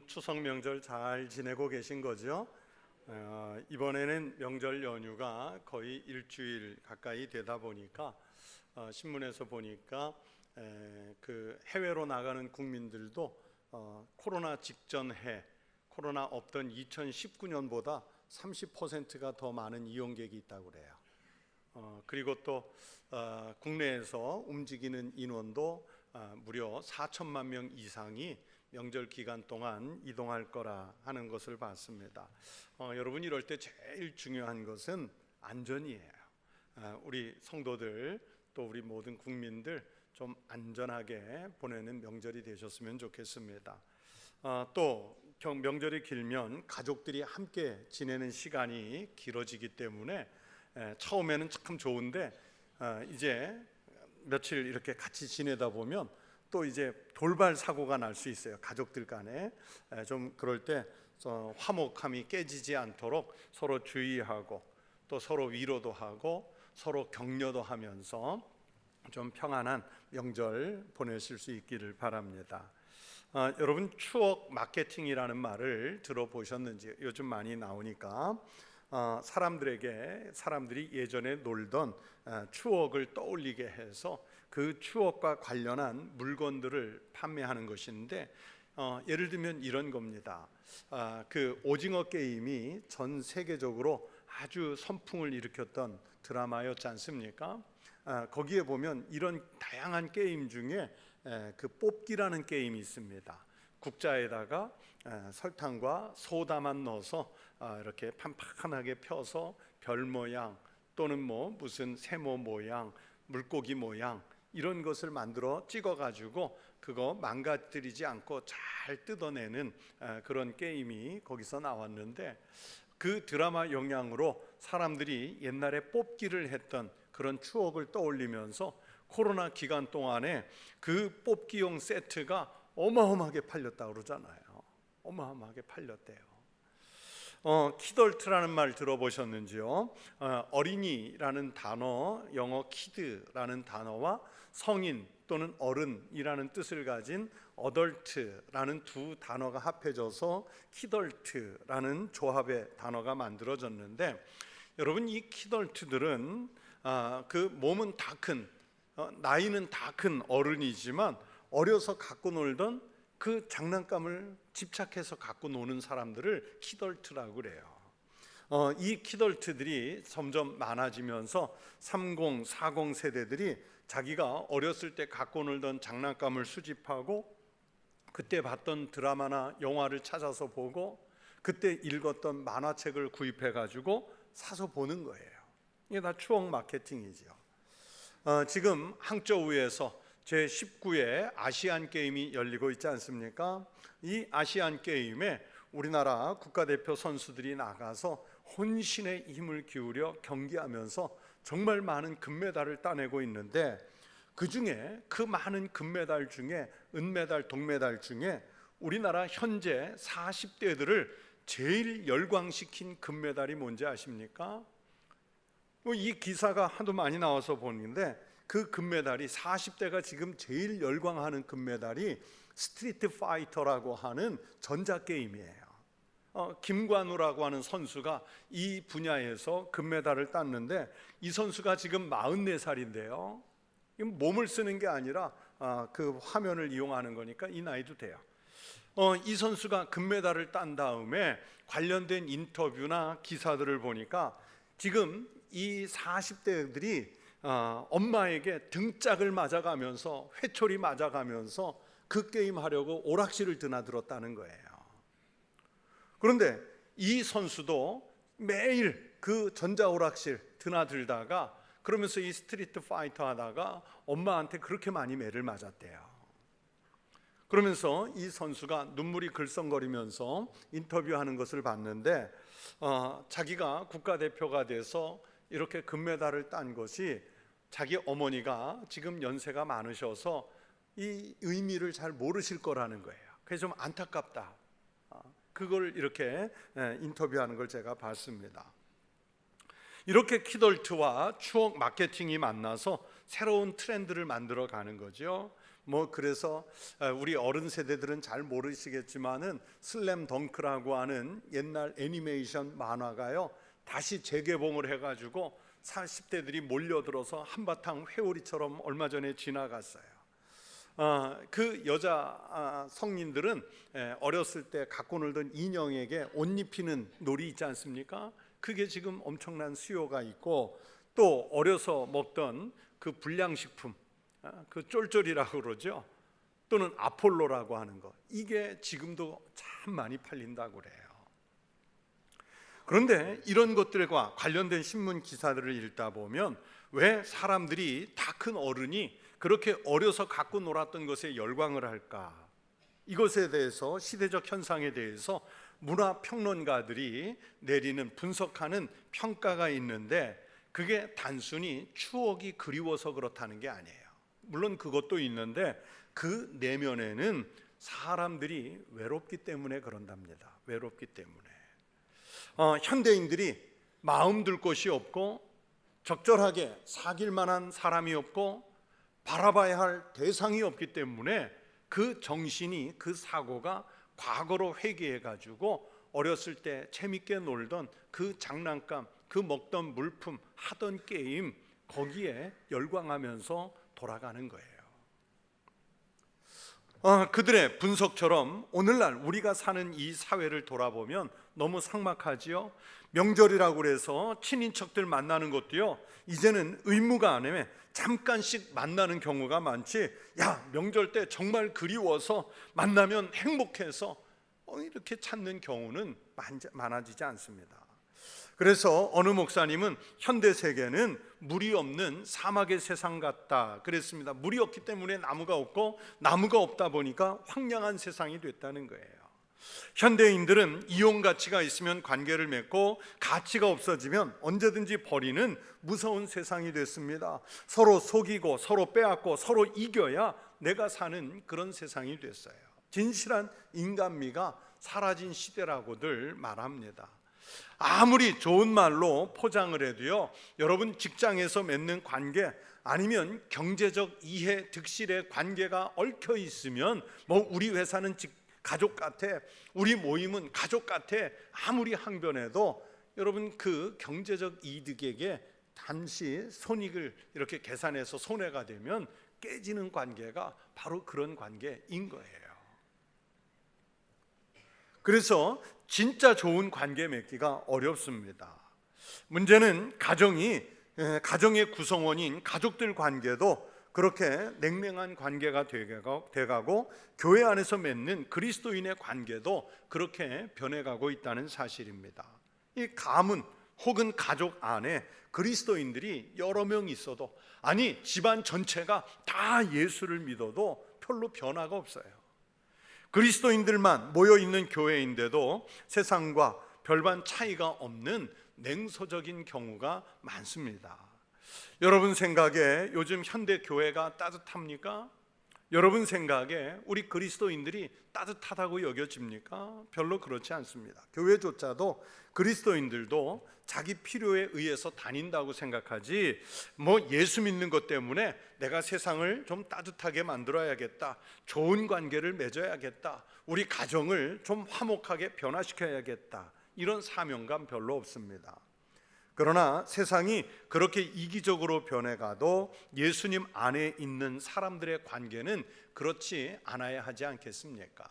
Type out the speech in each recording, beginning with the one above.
추석 명절 잘 지내고 계신 거죠? 이번에는 명절 연휴가 거의 일주일 가까이 되다 보니까 신문에서 보니까 그 해외로 나가는 국민들도 코로나 직전 해, 코로나 없던 2019년보다 30%가 더 많은 이용객이 있다고 그래요. 그리고 또 국내에서 움직이는 인원도 무려 4천만 명 이상이 명절 기간 동안 이동할 거라 하는 것을 봤습니다. 여러분, 이럴 때 제일 중요한 것은 안전이에요. 우리 성도들 또 우리 모든 국민들 좀 안전하게 보내는 명절이 되셨으면 좋겠습니다. 또 명절이 길면 가족들이 함께 지내는 시간이 길어지기 때문에 처음에는 참 좋은데 이제 며칠 이렇게 같이 지내다 보면 또 이제 돌발 사고가 날 수 있어요. 가족들 간에 좀 그럴 때 화목함이 깨지지 않도록 서로 주의하고 또 서로 위로도 하고 서로 격려도 하면서 좀 평안한 명절 보내실 수 있기를 바랍니다. 여러분, 추억 마케팅이라는 말을 들어보셨는지 요즘 많이 나오니까 사람들이 예전에 놀던 추억을 떠올리게 해서 그 추억과 관련한 물건들을 판매하는 것인데 예를 들면 이런 겁니다. 그 오징어 게임이 전 세계적으로 아주 선풍을 일으켰던 드라마였지 않습니까? 거기에 보면 이런 다양한 게임 중에 그 뽑기라는 게임이 있습니다. 국자에다가 설탕과 소다만 넣어서 이렇게 판판하게 펴서 별 모양 또는 무슨 세모 모양, 물고기 모양 이런 것을 만들어 찍어가지고 그거 망가뜨리지 않고 잘 뜯어내는 그런 게임이 거기서 나왔는데, 그 드라마 영향으로 사람들이 옛날에 뽑기를 했던 그런 추억을 떠올리면서 코로나 기간 동안에 그 뽑기용 세트가 어마어마하게 팔렸다고 그러잖아요. 어마어마하게 팔렸대요. 키덜트라는 말 들어보셨는지요? 어린이라는 단어, 영어 키드라는 단어와 성인 또는 어른이라는 뜻을 가진 어덜트라는 두 단어가 합해져서 키덜트라는 조합의 단어가 만들어졌는데, 여러분, 이 키덜트들은 그 몸은 다 큰, 나이는 다 큰 어른이지만 어려서 갖고 놀던 그 장난감을 집착해서 갖고 노는 사람들을 키덜트라고 그래요. 이 키덜트들이 점점 많아지면서 30, 40 세대들이 자기가 어렸을 때 갖고 놀던 장난감을 수집하고 그때 봤던 드라마나 영화를 찾아서 보고 그때 읽었던 만화책을 구입해 가지고 사서 보는 거예요. 이게 다 추억 마케팅이죠. 지금 항저우에서 제19회 아시안 게임이 열리고 있지 않습니까? 이 아시안 게임에 우리나라 국가대표 선수들이 나가서 혼신의 힘을 기울여 경기하면서 정말 많은 금메달을 따내고 있는데, 그 중에 그 많은 금메달 중에 은메달, 동메달 중에 우리나라 현재 40대들을 제일 열광시킨 금메달이 뭔지 아십니까? 이 기사가 하도 많이 나와서 보는데 그 금메달이 40대가 지금 제일 열광하는 금메달이 스트리트 파이터라고 하는 전자게임이에요. 김관우라고 하는 선수가 이 분야에서 금메달을 땄는데, 이 선수가 지금 44살인데요 몸을 쓰는 게 아니라 그 화면을 이용하는 거니까 이 나이도 돼요. 이 선수가 금메달을 딴 다음에 관련된 인터뷰나 기사들을 보니까 지금 이 40대들이 엄마에게 등짝을 맞아가면서 회초리 맞아가면서 그 게임 하려고 오락실을 드나들었다는 거예요. 그런데 이 선수도 매일 그 전자오락실 드나들다가 그러면서 이 스트리트 파이터 하다가 엄마한테 그렇게 많이 매를 맞았대요. 그러면서 이 선수가 눈물이 글썽거리면서 인터뷰하는 것을 봤는데 자기가 국가대표가 돼서 이렇게 금메달을 딴 것이 자기 어머니가 지금 연세가 많으셔서 이 의미를 잘 모르실 거라는 거예요. 그래서 좀 안타깝다. 그걸 이렇게 인터뷰하는 걸 제가 봤습니다. 이렇게 키덜트와 추억 마케팅이 만나서 새로운 트렌드를 만들어 가는 거죠. 그래서 우리 어른 세대들은 잘 모르시겠지만은 슬램 덩크라고 하는 옛날 애니메이션 만화가요 다시 재개봉을 해가지고 40대들이 몰려들어서 한바탕 회오리처럼 얼마 전에 지나갔어요. 그 여자 성인들은 어렸을 때 갖고 놀던 인형에게 옷 입히는 놀이 있지 않습니까? 그게 지금 엄청난 수요가 있고, 또 어려서 먹던 그 불량식품, 그 쫄쫄이라고 그러죠. 또는 아폴로라고 하는 거, 이게 지금도 참 많이 팔린다고 그래요. 그런데 이런 것들과 관련된 신문 기사들을 읽다 보면 왜 사람들이 다 큰 어른이 그렇게 어려서 갖고 놀았던 것에 열광을 할까? 이것에 대해서, 시대적 현상에 대해서 문화평론가들이 내리는, 분석하는 평가가 있는데, 그게 단순히 추억이 그리워서 그렇다는 게 아니에요. 물론 그것도 있는데 그 내면에는 사람들이 외롭기 때문에 그런답니다. 외롭기 때문에. 현대인들이 마음 둘 곳이 없고, 적절하게 사귈 만한 사람이 없고, 바라봐야 할 대상이 없기 때문에 그 정신이, 그 사고가 과거로 회귀해 가지고 어렸을 때 재밌게 놀던 그 장난감, 그 먹던 물품, 하던 게임, 거기에 열광하면서 돌아가는 거예요. 그들의 분석처럼 오늘날 우리가 사는 이 사회를 돌아보면 너무 삭막하지요. 명절이라고 그래서 친인척들 만나는 것도요, 이제는 의무가 아니라 잠깐씩 만나는 경우가 많지, 야, 명절 때 정말 그리워서 만나면 행복해서 이렇게 찾는 경우는 많아지지 않습니다. 그래서 어느 목사님은 현대 세계는 물이 없는 사막의 세상 같다 그랬습니다. 물이 없기 때문에 나무가 없고, 나무가 없다 보니까 황량한 세상이 됐다는 거예요. 현대인들은 이용 가치가 있으면 관계를 맺고, 가치가 없어지면 언제든지 버리는 무서운 세상이 됐습니다. 서로 속이고, 서로 빼앗고, 서로 이겨야 내가 사는 그런 세상이 됐어요. 진실한 인간미가 사라진 시대라고들 말합니다. 아무리 좋은 말로 포장을 해도요, 여러분 직장에서 맺는 관계, 아니면 경제적 이해 득실의 관계가 얽혀 있으면 우리 회사는 가족 같아, 우리 모임은 가족 같아, 아무리 항변해도 여러분 그 경제적 이득에게 잠시 손익을 이렇게 계산해서 손해가 되면 깨지는 관계가 바로 그런 관계인 거예요. 그래서 진짜 좋은 관계 맺기가 어렵습니다. 문제는 가정의 구성원인 가족들 관계도 그렇게 냉랭한 관계가 돼가고, 교회 안에서 맺는 그리스도인의 관계도 그렇게 변해가고 있다는 사실입니다. 이 가문 혹은 가족 안에 그리스도인들이 여러 명 있어도, 아니 집안 전체가 다 예수를 믿어도 별로 변화가 없어요. 그리스도인들만 모여있는 교회인데도 세상과 별반 차이가 없는 냉소적인 경우가 많습니다. 여러분 생각에 요즘 현대 교회가 따뜻합니까? 여러분 생각에 우리 그리스도인들이 따뜻하다고 여겨집니까? 별로 그렇지 않습니다. 교회조차도, 그리스도인들도 자기 필요에 의해서 다닌다고 생각하지, 예수 믿는 것 때문에 내가 세상을 좀 따뜻하게 만들어야겠다, 좋은 관계를 맺어야겠다, 우리 가정을 좀 화목하게 변화시켜야겠다, 이런 사명감 별로 없습니다. 그러나 세상이 그렇게 이기적으로 변해가도 예수님 안에 있는 사람들의 관계는 그렇지 않아야 하지 않겠습니까?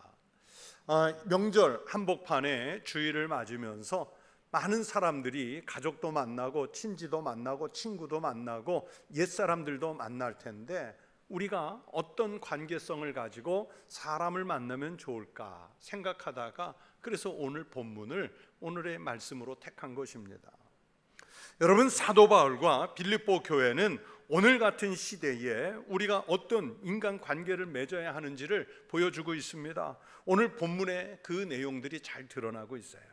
명절 한복판에 주일을 맞으면서 많은 사람들이 가족도 만나고, 친지도 만나고, 친구도 만나고, 옛사람들도 만날 텐데, 우리가 어떤 관계성을 가지고 사람을 만나면 좋을까 생각하다가, 그래서 오늘 본문을 오늘의 말씀으로 택한 것입니다. 여러분, 사도 바울과 빌립보 교회는 오늘 같은 시대에 우리가 어떤 인간 관계를 맺어야 하는지를 보여주고 있습니다. 오늘 본문에 그 내용들이 잘 드러나고 있어요.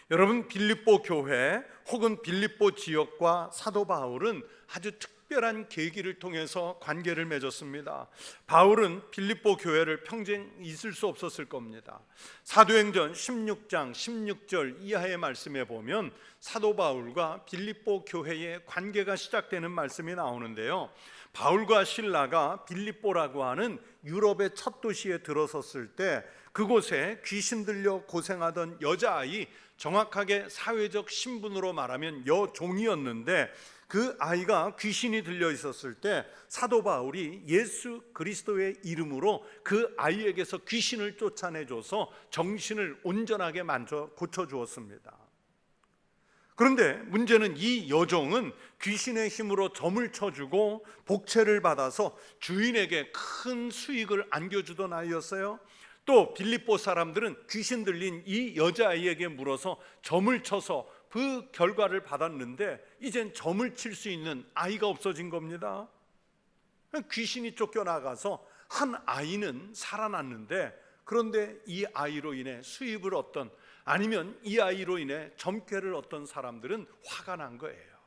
여러분, 빌립보 교회 혹은 빌립보 지역과 사도 바울은 아주 특별한 계기를 통해서 관계를 맺었습니다. 바울은 빌립보 교회를 평생 있을 수 없었을 겁니다. 사도행전 16장 16절 이하의 말씀에 보면 사도 바울과 빌립보 교회의 관계가 시작되는 말씀이 나오는데요, 바울과 실라가 빌립보라고 하는 유럽의 첫 도시에 들어섰을 때 그곳에 귀신 들려 고생하던 여자아이, 정확하게 사회적 신분으로 말하면 여종이었는데 그 아이가 귀신이 들려 있었을 때 사도 바울이 예수 그리스도의 이름으로 그 아이에게서 귀신을 쫓아내줘서 정신을 온전하게 고쳐주었습니다. 그런데 문제는 이 여종은 귀신의 힘으로 점을 쳐주고 복채를 받아서 주인에게 큰 수익을 안겨주던 아이였어요. 또 빌립보 사람들은 귀신 들린 이 여자아이에게 물어서 점을 쳐서 그 결과를 받았는데 이젠 점을 칠 수 있는 아이가 없어진 겁니다. 귀신이 쫓겨나가서 한 아이는 살아났는데, 그런데 이 아이로 인해 수입을 얻던, 아니면 이 아이로 인해 점괘를 얻던 사람들은 화가 난 거예요.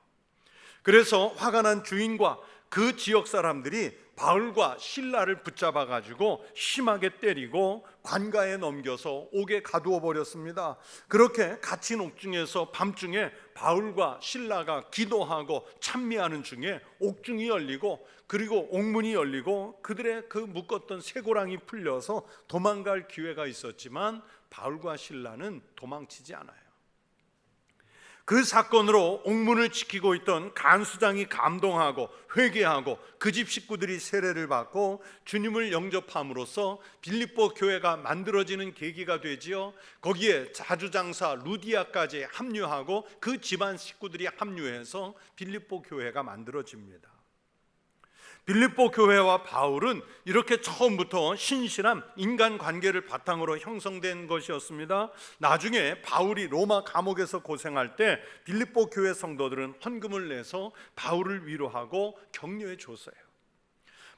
그래서 화가 난 주인과 그 지역 사람들이 바울과 실라를 붙잡아 가지고 심하게 때리고 관가에 넘겨서 옥에 가두어 버렸습니다. 그렇게 갇힌 옥중에서 밤중에 바울과 실라가 기도하고 찬미하는 중에 옥중이 열리고, 그리고 옥문이 열리고 그들의 그 묶었던 쇠고랑이 풀려서 도망갈 기회가 있었지만 바울과 실라는 도망치지 않아요. 그 사건으로 옥문을 지키고 있던 간수장이 감동하고 회개하고 그 집 식구들이 세례를 받고 주님을 영접함으로써 빌립보 교회가 만들어지는 계기가 되지요. 거기에 자주장사 루디아까지 합류하고 그 집안 식구들이 합류해서 빌립보 교회가 만들어집니다. 빌립보 교회와 바울은 이렇게 처음부터 신실한 인간관계를 바탕으로 형성된 것이었습니다. 나중에 바울이 로마 감옥에서 고생할 때 빌립보 교회 성도들은 헌금을 내서 바울을 위로하고 격려해 줬어요.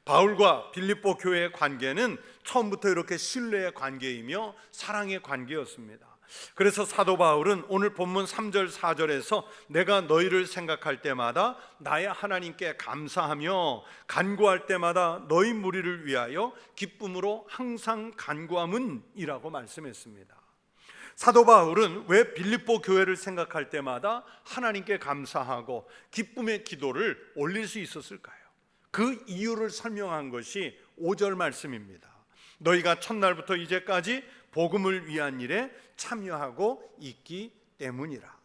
바울과 빌립보 교회의 관계는 처음부터 이렇게 신뢰의 관계이며 사랑의 관계였습니다. 그래서 사도 바울은 오늘 본문 3절 4절에서 내가 너희를 생각할 때마다 나의 하나님께 감사하며 간구할 때마다 너희 무리를 위하여 기쁨으로 항상 간구함은 이라고 말씀했습니다. 사도 바울은 왜 빌립보 교회를 생각할 때마다 하나님께 감사하고 기쁨의 기도를 올릴 수 있었을까요? 그 이유를 설명한 것이 5절 말씀입니다. 너희가 첫날부터 이제까지 복음을 위한 일에 참여하고 있기 때문이라.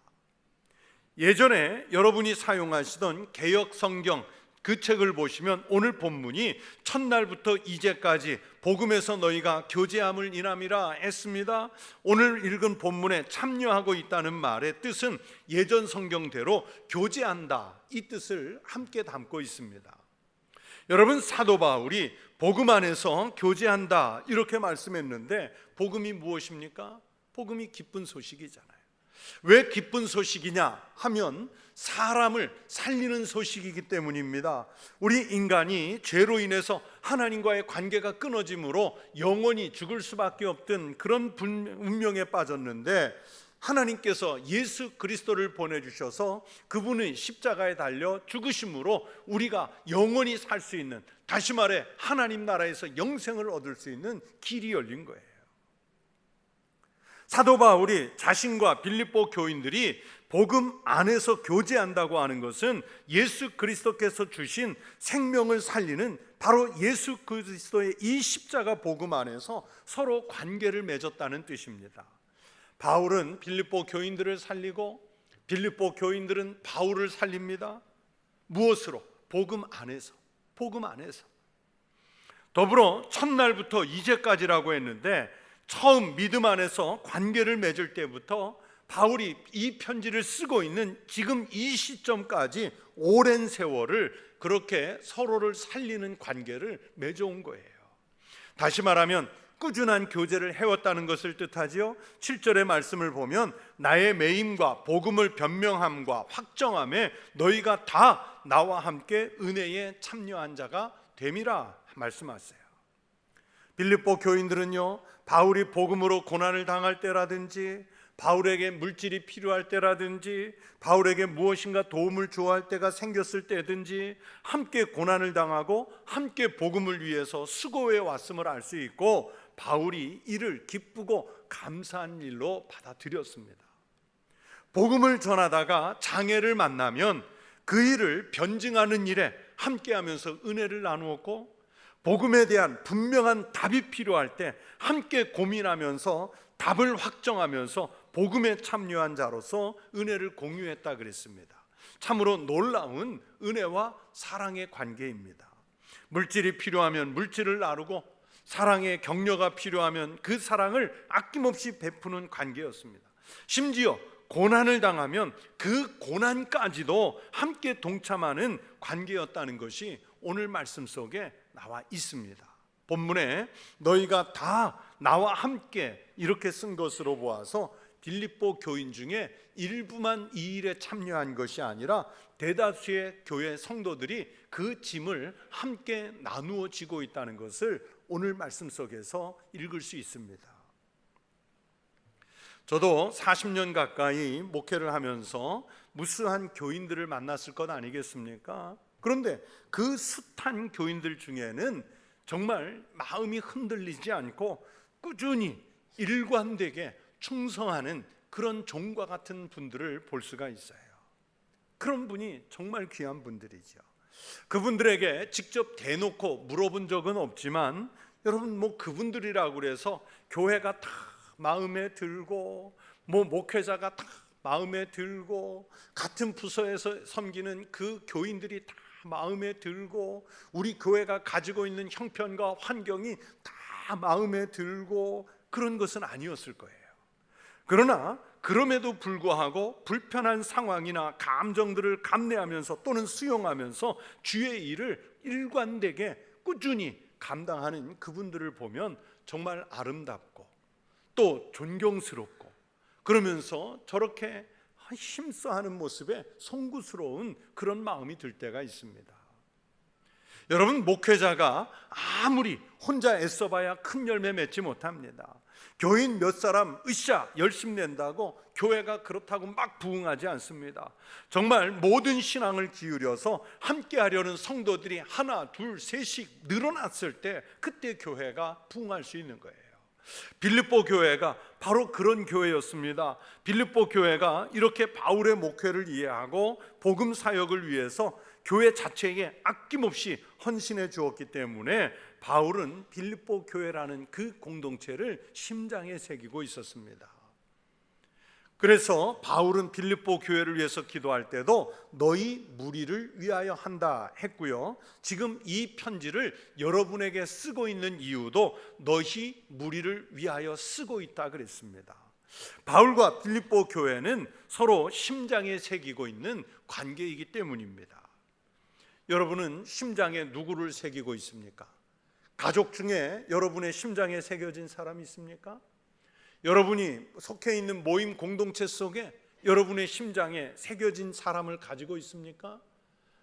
예전에 여러분이 사용하시던 개역 성경 그 책을 보시면 오늘 본문이 첫날부터 이제까지 복음에서 너희가 교제함을 인함이라 했습니다. 오늘 읽은 본문에 참여하고 있다는 말의 뜻은 예전 성경대로 교제한다, 이 뜻을 함께 담고 있습니다. 여러분, 사도 바울이 복음 안에서 교제한다 이렇게 말씀했는데 복음이 무엇입니까? 복음이 기쁜 소식이잖아요. 왜 기쁜 소식이냐 하면 사람을 살리는 소식이기 때문입니다. 우리 인간이 죄로 인해서 하나님과의 관계가 끊어짐으로 영원히 죽을 수밖에 없던 그런 운명에 빠졌는데 하나님께서 예수 그리스도를 보내주셔서 그분의 십자가에 달려 죽으심으로 우리가 영원히 살 수 있는, 다시 말해 하나님 나라에서 영생을 얻을 수 있는 길이 열린 거예요. 사도 바울이 자신과 빌립보 교인들이 복음 안에서 교제한다고 하는 것은 예수 그리스도께서 주신 생명을 살리는 바로 예수 그리스도의 이 십자가 복음 안에서 서로 관계를 맺었다는 뜻입니다. 바울은 빌립보 교인들을 살리고 빌립보 교인들은 바울을 살립니다. 무엇으로? 복음 안에서. 복음 안에서. 더불어 첫날부터 이제까지라고 했는데 처음 믿음 안에서 관계를 맺을 때부터 바울이 이 편지를 쓰고 있는 지금 이 시점까지 오랜 세월을 그렇게 서로를 살리는 관계를 맺어온 거예요. 다시 말하면 꾸준한 교제를 해왔다는 것을 뜻하지요. 7절의 말씀을 보면 나의 매임과 복음을 변명함과 확정함에 너희가 다 나와 함께 은혜에 참여한 자가 됨이라 말씀하세요. 빌립보 교인들은요, 바울이 복음으로 고난을 당할 때라든지 바울에게 물질이 필요할 때라든지 바울에게 무엇인가 도움을 요할 때가 생겼을 때든지 함께 고난을 당하고 함께 복음을 위해서 수고해 왔음을 알 수 있고 바울이 이를 기쁘고 감사한 일로 받아들였습니다. 복음을 전하다가 장애를 만나면 그 일을 변증하는 일에 함께하면서 은혜를 나누었고, 복음에 대한 분명한 답이 필요할 때 함께 고민하면서 답을 확정하면서 복음에 참여한 자로서 은혜를 공유했다 그랬습니다. 참으로 놀라운 은혜와 사랑의 관계입니다. 물질이 필요하면 물질을 나누고, 사랑의 격려가 필요하면 그 사랑을 아낌없이 베푸는 관계였습니다. 심지어 고난을 당하면 그 고난까지도 함께 동참하는 관계였다는 것이 오늘 말씀 속에 나와 있습니다. 본문에 너희가 다 나와 함께 이렇게 쓴 것으로 보아서 빌립보 교인 중에 일부만 이 일에 참여한 것이 아니라 대다수의 교회 성도들이 그 짐을 함께 나누어 지고 있다는 것을 오늘 말씀 속에서 읽을 수 있습니다. 저도 40년 가까이 목회를 하면서 무수한 교인들을 만났을 것 아니겠습니까? 그런데 그 숱한 교인들 중에는 정말 마음이 흔들리지 않고 꾸준히 일관되게 충성하는 그런 종과 같은 분들을 볼 수가 있어요. 그런 분이 정말 귀한 분들이죠. 그분들에게 직접 대놓고 물어본 적은 없지만, 여러분 그분들이라고 그래서 교회가 다 마음에 들고, 목회자가 다 마음에 들고, 같은 부서에서 섬기는 그 교인들이 다 마음에 들고, 우리 교회가 가지고 있는 형편과 환경이 다 마음에 들고, 그런 것은 아니었을 거예요. 그러나 그럼에도 불구하고 불편한 상황이나 감정들을 감내하면서 또는 수용하면서 주의 일을 일관되게 꾸준히 감당하는 그분들을 보면 정말 아름답고 또 존경스럽고, 그러면서 저렇게 힘써하는 모습에 송구스러운 그런 마음이 들 때가 있습니다. 여러분, 목회자가 아무리 혼자 애써봐야 큰 열매 맺지 못합니다. 교인 몇 사람 으쌰 열심 낸다고 교회가 그렇다고 막 부흥하지 않습니다. 정말 모든 신앙을 기울여서 함께 하려는 성도들이 하나 둘 셋씩 늘어났을 때 그때 교회가 부흥할 수 있는 거예요. 빌립보 교회가 바로 그런 교회였습니다. 빌립보 교회가 이렇게 바울의 목회를 이해하고 복음 사역을 위해서 교회 자체에 아낌없이 헌신해 주었기 때문에 바울은 빌립보 교회라는 그 공동체를 심장에 새기고 있었습니다. 그래서 바울은 빌립보 교회를 위해서 기도할 때도 너희 무리를 위하여 한다 했고요, 지금 이 편지를 여러분에게 쓰고 있는 이유도 너희 무리를 위하여 쓰고 있다 그랬습니다. 바울과 빌립보 교회는 서로 심장에 새기고 있는 관계이기 때문입니다. 여러분은 심장에 누구를 새기고 있습니까? 가족 중에 여러분의 심장에 새겨진 사람이 있습니까? 여러분이 속해 있는 모임 공동체 속에 여러분의 심장에 새겨진 사람을 가지고 있습니까?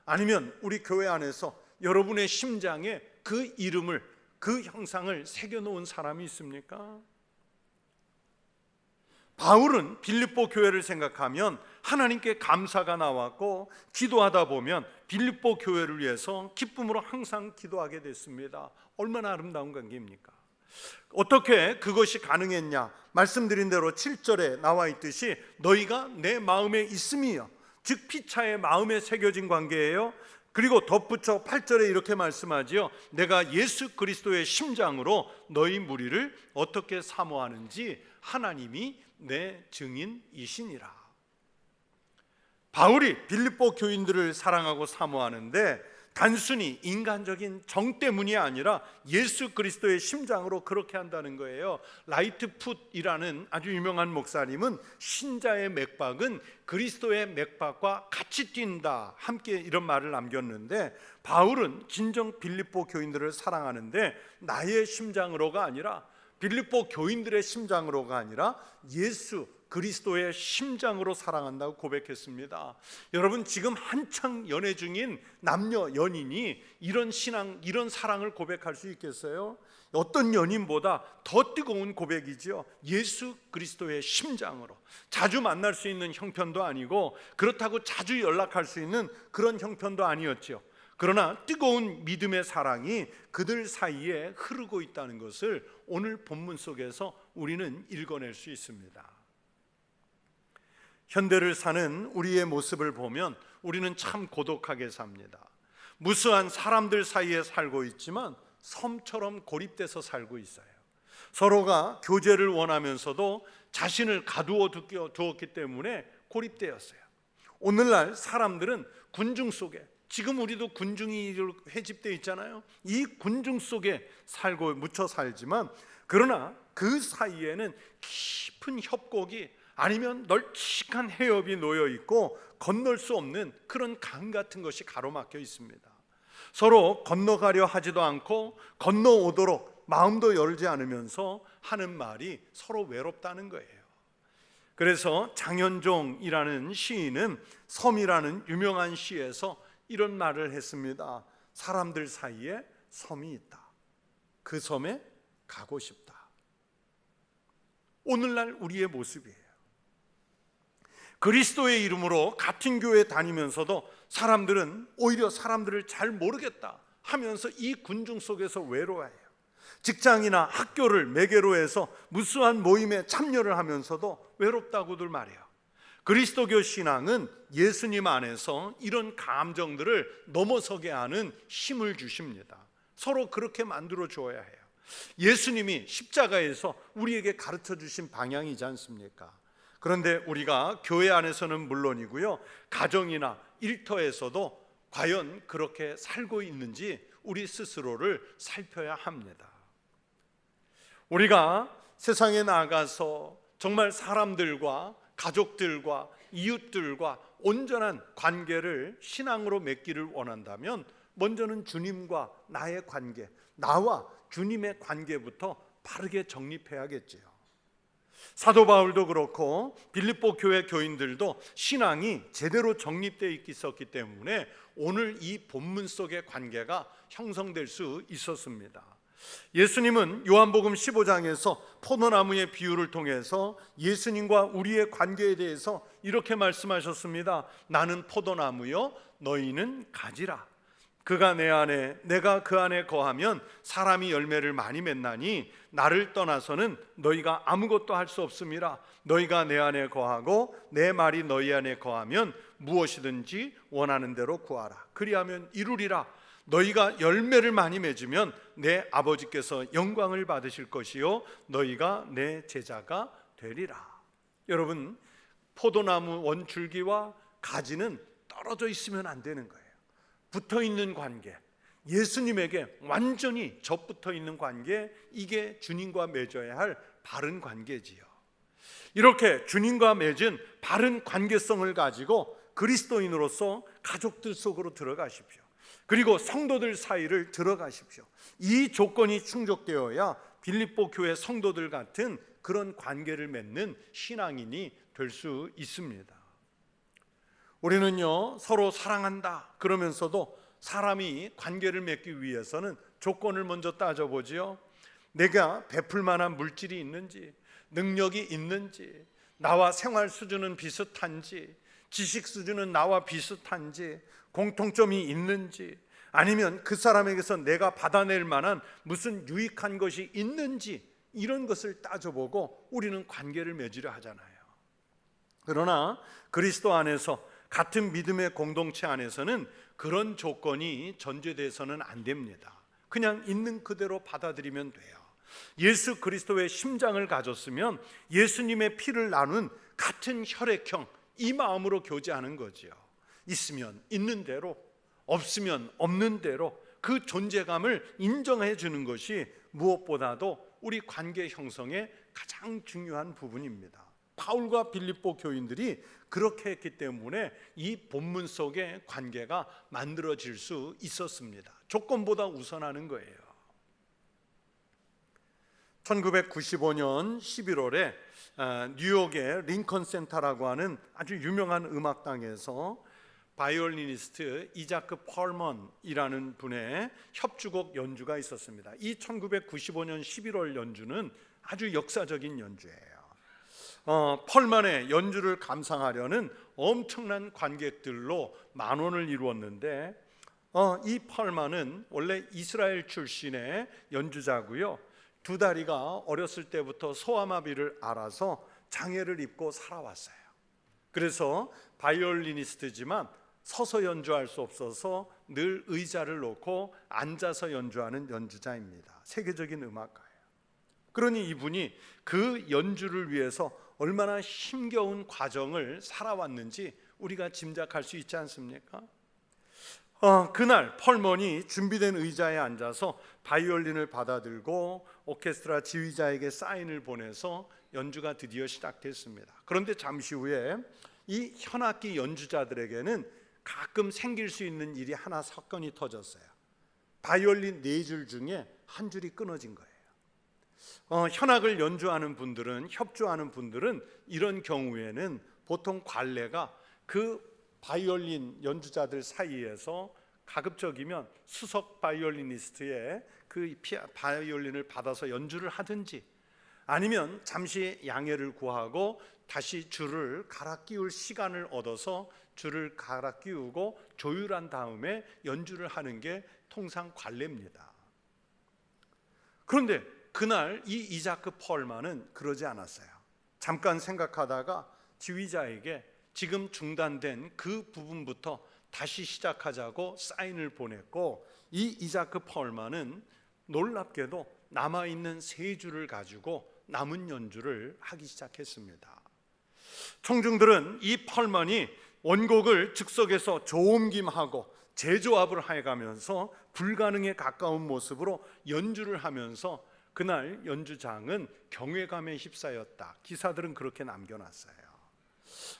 아니면 우리 교회 안에서 여러분의 심장에 그 이름을, 그 형상을 새겨놓은 사람이 있습니까? 바울은 빌립보 교회를 생각하면 하나님께 감사가 나왔고, 기도하다 보면 빌립보 교회를 위해서 기쁨으로 항상 기도하게 됐습니다. 얼마나 아름다운 관계입니까? 어떻게 그것이 가능했냐? 말씀드린 대로 7절에 나와 있듯이 너희가 내 마음에 있음이요, 즉 피차의 마음에 새겨진 관계예요. 그리고 덧붙여 8절에 이렇게 말씀하지요. 내가 예수 그리스도의 심장으로 너희 무리를 어떻게 사모하는지 하나님이 내 증인이시니라. 바울이 빌립보 교인들을 사랑하고 사모하는데 단순히 인간적인 정 때문이 아니라 예수 그리스도의 심장으로 그렇게 한다는 거예요. 라이트풋이라는 아주 유명한 목사님은 신자의 맥박은 그리스도의 맥박과 같이 뛴다, 함께 이런 말을 남겼는데, 바울은 진정 빌립보 교인들을 사랑하는데 나의 심장으로가 아니라, 빌립보 교인들의 심장으로가 아니라 예수 그리스도의 심장으로 사랑한다고 고백했습니다. 여러분, 지금 한창 연애 중인 남녀 연인이 이런 신앙, 이런 사랑을 고백할 수 있겠어요? 어떤 연인보다 더 뜨거운 고백이죠. 예수 그리스도의 심장으로. 자주 만날 수 있는 형편도 아니고, 그렇다고 자주 연락할 수 있는 그런 형편도 아니었죠. 그러나 뜨거운 믿음의 사랑이 그들 사이에 흐르고 있다는 것을 오늘 본문 속에서 우리는 읽어낼 수 있습니다. 현대를 사는 우리의 모습을 보면 우리는 참 고독하게 삽니다. 무수한 사람들 사이에 살고 있지만 섬처럼 고립돼서 살고 있어요. 서로가 교제를 원하면서도 자신을 가두어 두었기 때문에 고립되었어요. 오늘날 사람들은 군중 속에, 지금 우리도 군중이 회집되어 있잖아요. 이 군중 속에 살고 묻혀 살지만, 그러나 그 사이에는 깊은 협곡이, 아니면 널찍한 해협이 놓여 있고 건널 수 없는 그런 강 같은 것이 가로막혀 있습니다. 서로 건너가려 하지도 않고 건너오도록 마음도 열지 않으면서 하는 말이 서로 외롭다는 거예요. 그래서 장현종이라는 시인은 섬이라는 유명한 시에서 이런 말을 했습니다. 사람들 사이에 섬이 있다. 그 섬에 가고 싶다. 오늘날 우리의 모습이에요. 그리스도의 이름으로 같은 교회 다니면서도 사람들은 오히려 사람들을 잘 모르겠다 하면서 이 군중 속에서 외로워해요. 직장이나 학교를 매개로 해서 무수한 모임에 참여를 하면서도 외롭다고들 말해요. 그리스도교 신앙은 예수님 안에서 이런 감정들을 넘어서게 하는 힘을 주십니다. 서로 그렇게 만들어 줘야 해요. 예수님이 십자가에서 우리에게 가르쳐 주신 방향이지 않습니까? 그런데 우리가 교회 안에서는 물론이고요, 가정이나 일터에서도 과연 그렇게 살고 있는지 우리 스스로를 살펴야 합니다. 우리가 세상에 나가서 정말 사람들과, 가족들과, 이웃들과 온전한 관계를 신앙으로 맺기를 원한다면 먼저는 주님과 나의 관계, 나와 주님의 관계부터 바르게 정립해야겠지요. 사도 바울도 그렇고 빌립보 교회 교인들도 신앙이 제대로 정립되어 있었기 때문에 오늘 이 본문 속의 관계가 형성될 수 있었습니다. 예수님은 요한복음 15장에서 포도나무의 비유를 통해서 예수님과 우리의 관계에 대해서 이렇게 말씀하셨습니다. 나는 포도나무요 너희는 가지라. 그가 내 안에, 내가 그 안에 거하면 사람이 열매를 많이 맺나니 나를 떠나서는 너희가 아무것도 할 수 없음이라. 너희가 내 안에 거하고 내 말이 너희 안에 거하면 무엇이든지 원하는 대로 구하라. 그리하면 이루리라. 너희가 열매를 많이 맺으면 내 아버지께서 영광을 받으실 것이요 너희가 내 제자가 되리라. 여러분, 포도나무 원줄기와 가지는 떨어져 있으면 안 되는 거예요. 붙어있는 관계, 예수님에게 완전히 접붙어 있는 관계, 이게 주님과 맺어야 할 바른 관계지요. 이렇게 주님과 맺은 바른 관계성을 가지고 그리스도인으로서 가족들 속으로 들어가십시오. 그리고 성도들 사이를 들어가십시오. 이 조건이 충족되어야 빌립보 교회 성도들 같은 그런 관계를 맺는 신앙인이 될 수 있습니다. 우리는요, 서로 사랑한다 그러면서도 사람이 관계를 맺기 위해서는 조건을 먼저 따져보지요. 내가 베풀 만한 물질이 있는지, 능력이 있는지, 나와 생활 수준은 비슷한지, 지식 수준은 나와 비슷한지, 공통점이 있는지, 아니면 그 사람에게서 내가 받아낼 만한 무슨 유익한 것이 있는지, 이런 것을 따져보고 우리는 관계를 맺으려 하잖아요. 그러나 그리스도 안에서 같은 믿음의 공동체 안에서는 그런 조건이 전제돼서는 안 됩니다. 그냥 있는 그대로 받아들이면 돼요. 예수 그리스도의 심장을 가졌으면 예수님의 피를 나눈 같은 혈액형, 이 마음으로 교제하는 거지요. 있으면 있는 대로, 없으면 없는 대로 그 존재감을 인정해 주는 것이 무엇보다도 우리 관계 형성의 가장 중요한 부분입니다. 바울과 빌립보 교인들이 그렇게 했기 때문에 이 본문 속의 관계가 만들어질 수 있었습니다. 조건보다 우선하는 거예요. 1995년 11월에 뉴욕의 링컨 센터라고 하는 아주 유명한 음악당에서 바이올리니스트 이자크 펄먼이라는 분의 협주곡 연주가 있었습니다. 이 1995년 11월 연주는 아주 역사적인 연주예요. 펄만의 연주를 감상하려는 엄청난 관객들로 만원을 이루었는데, 이 펄만은 원래 이스라엘 출신의 연주자고요. 두 다리가 어렸을 때부터 소아마비를 앓아서 장애를 입고 살아왔어요. 그래서 바이올리니스트지만 서서 연주할 수 없어서 늘 의자를 놓고 앉아서 연주하는 연주자입니다. 세계적인 음악가예요. 그러니 이분이 그 연주를 위해서 얼마나 힘겨운 과정을 살아왔는지 우리가 짐작할 수 있지 않습니까? 그날 펄먼이 준비된 의자에 앉아서 바이올린을 받아들고 오케스트라 지휘자에게 사인을 보내서 연주가 드디어 시작됐습니다. 그런데 잠시 후에 이 현악기 연주자들에게는 가끔 생길 수 있는 일이 하나 사건이 터졌어요. 바이올린 4줄 중에 한 줄이 끊어진 거예요. 현악을 연주하는 분들은, 협주하는 분들은 이런 경우에는 보통 관례가 그 바이올린 연주자들 사이에서 가급적이면 수석 바이올리니스트의 그 바이올린을 받아서 연주를 하든지 아니면 잠시 양해를 구하고 다시 줄을 갈아 끼울 시간을 얻어서 줄을 갈아 끼우고 조율한 다음에 연주를 하는 게 통상 관례입니다. 그런데 그날 이 이자크 펄만은 그러지 않았어요. 잠깐 생각하다가 지휘자에게 지금 중단된 그 부분부터 다시 시작하자고 사인을 보냈고, 이 이자크 펄만은 놀랍게도 남아있는 3줄을 가지고 남은 연주를 하기 시작했습니다. 청중들은 이 펄만이 원곡을 즉석에서 조음김하고 재조합을 해가면서 불가능에 가까운 모습으로 연주를 하면서 그날 연주장은 경외감에 휩싸였다. 기사들은 그렇게 남겨놨어요.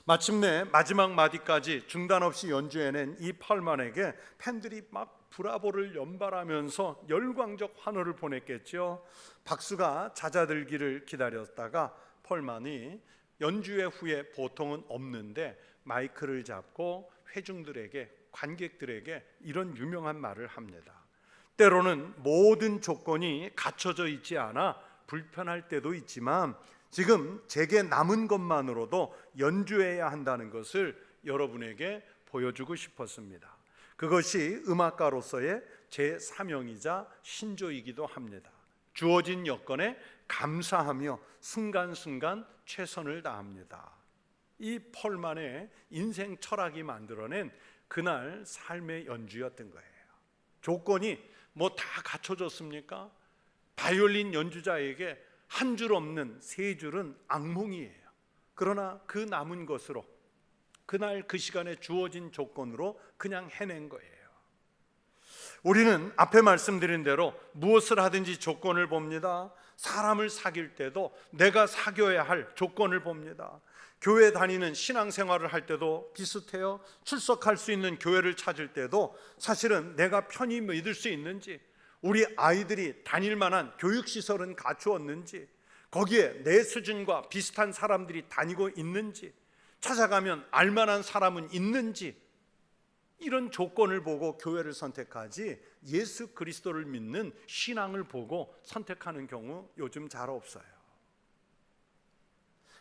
마침내 마지막 마디까지 중단 없이 연주해낸 이 펄만에게 팬들이 막 브라보를 연발하면서 열광적 환호를 보냈겠죠. 박수가 잦아들기를 기다렸다가 펄만이 연주회 후에 보통은 없는데 마이크를 잡고 회중들에게, 관객들에게 이런 유명한 말을 합니다. 때로는 모든 조건이 갖춰져 있지 않아 불편할 때도 있지만 지금 제게 남은 것만으로도 연주해야 한다는 것을 여러분에게 보여주고 싶었습니다. 그것이 음악가로서의 제 사명이자 신조이기도 합니다. 주어진 여건에 감사하며 순간순간 최선을 다합니다. 이 펄만의 인생 철학이 만들어낸 그날 삶의 연주였던 거예요. 조건이 뭐 다 갖춰졌습니까? 바이올린 연주자에게 한 줄 없는 3줄은 악몽이에요. 그러나 그 남은 것으로 그날 그 시간에 주어진 조건으로 그냥 해낸 거예요. 우리는 앞에 말씀드린 대로 무엇을 하든지 조건을 봅니다. 사람을 사귈 때도 내가 사귀어야 할 조건을 봅니다. 교회 다니는 신앙생활을 할 때도 비슷해요. 출석할 수 있는 교회를 찾을 때도 사실은 내가 편히 믿을 수 있는지, 우리 아이들이 다닐 만한 교육시설은 갖추었는지, 거기에 내 수준과 비슷한 사람들이 다니고 있는지, 찾아가면 알만한 사람은 있는지, 이런 조건을 보고 교회를 선택하지 예수 그리스도를 믿는 신앙을 보고 선택하는 경우 요즘 잘 없어요.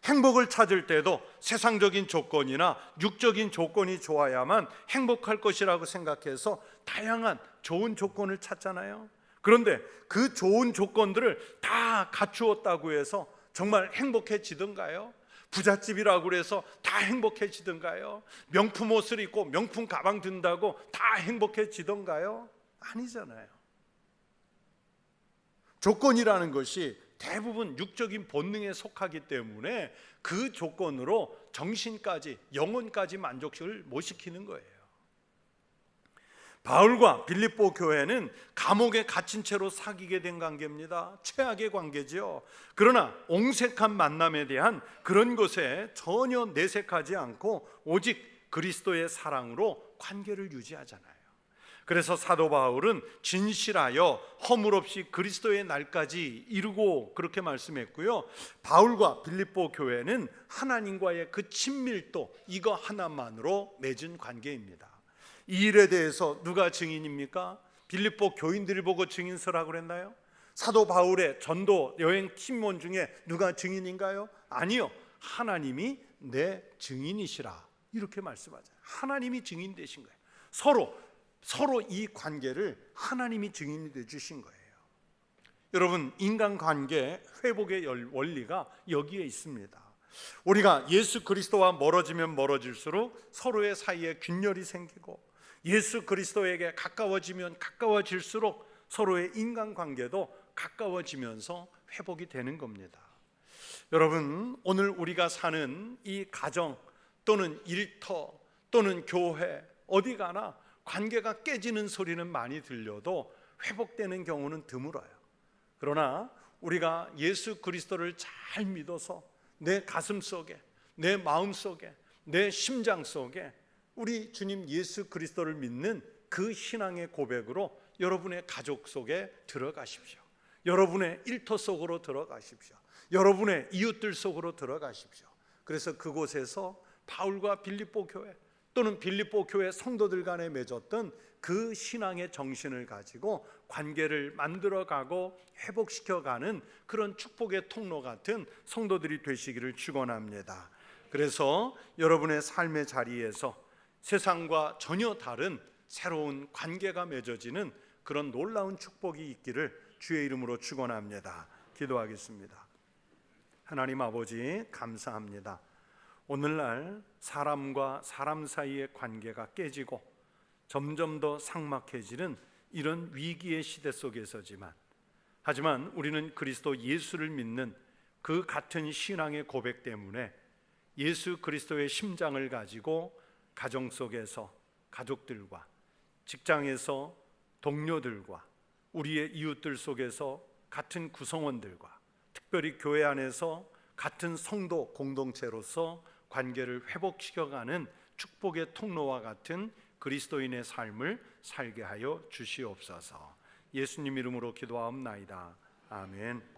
행복을 찾을 때도 세상적인 조건이나 육적인 조건이 좋아야만 행복할 것이라고 생각해서 다양한 좋은 조건을 찾잖아요. 그런데 그 좋은 조건들을 다 갖추었다고 해서 정말 행복해지던가요? 부잣집이라고 해서 다 행복해지던가요? 명품 옷을 입고 명품 가방 든다고 다 행복해지던가요? 아니잖아요. 조건이라는 것이 대부분 육적인 본능에 속하기 때문에 그 조건으로 정신까지, 영혼까지 만족을 못 시키는 거예요. 바울과 빌립보 교회는 감옥에 갇힌 채로 사귀게 된 관계입니다. 최악의 관계죠. 그러나 옹색한 만남에 대한 그런 것에 전혀 내색하지 않고 오직 그리스도의 사랑으로 관계를 유지하잖아요. 그래서 사도 바울은 진실하여 허물 없이 그리스도의 날까지 이루고 그렇게 말씀했고요. 바울과 빌립보 교회는 하나님과의 그 친밀도, 이거 하나만으로 맺은 관계입니다. 이 일에 대해서 누가 증인입니까? 빌립보 교인들이 보고 증인서라고 그랬나요? 사도 바울의 전도 여행 팀원 중에 누가 증인인가요? 아니요, 하나님이 내 증인이시라 이렇게 말씀하잖아요. 하나님이 증인 되신 거예요. 서로 이 관계를 하나님이 증인이 되주신 거예요. 여러분, 인간관계 회복의 원리가 여기에 있습니다. 우리가 예수 그리스도와 멀어지면 멀어질수록 서로의 사이에 균열이 생기고, 예수 그리스도에게 가까워지면 가까워질수록 서로의 인간관계도 가까워지면서 회복이 되는 겁니다. 여러분, 오늘 우리가 사는 이 가정 또는 일터 또는 교회, 어디 가나 관계가 깨지는 소리는 많이 들려도 회복되는 경우는 드물어요. 그러나 우리가 예수 그리스도를 잘 믿어서 내 가슴 속에, 내 마음 속에, 내 심장 속에 우리 주님 예수 그리스도를 믿는 그 신앙의 고백으로 여러분의 가족 속에 들어가십시오. 여러분의 일터 속으로 들어가십시오. 여러분의 이웃들 속으로 들어가십시오. 그래서 그곳에서 바울과 빌립보 교회 또는 빌립보 교회 성도들 간에 맺었던 그 신앙의 정신을 가지고 관계를 만들어가고 회복시켜가는 그런 축복의 통로 같은 성도들이 되시기를 축원합니다. 그래서 여러분의 삶의 자리에서 세상과 전혀 다른 새로운 관계가 맺어지는 그런 놀라운 축복이 있기를 주의 이름으로 축원합니다. 기도하겠습니다. 하나님 아버지, 감사합니다. 오늘날 사람과 사람 사이의 관계가 깨지고 점점 더 삭막해지는 이런 위기의 시대 속에서지만, 하지만 우리는 그리스도 예수를 믿는 그 같은 신앙의 고백 때문에 예수 그리스도의 심장을 가지고 가정 속에서 가족들과, 직장에서 동료들과, 우리의 이웃들 속에서 같은 구성원들과, 특별히 교회 안에서 같은 성도 공동체로서 관계를 회복시켜가는 축복의 통로와 같은 그리스도인의 삶을 살게 하여 주시옵소서. 예수님 이름으로 기도하옵나이다. 아멘.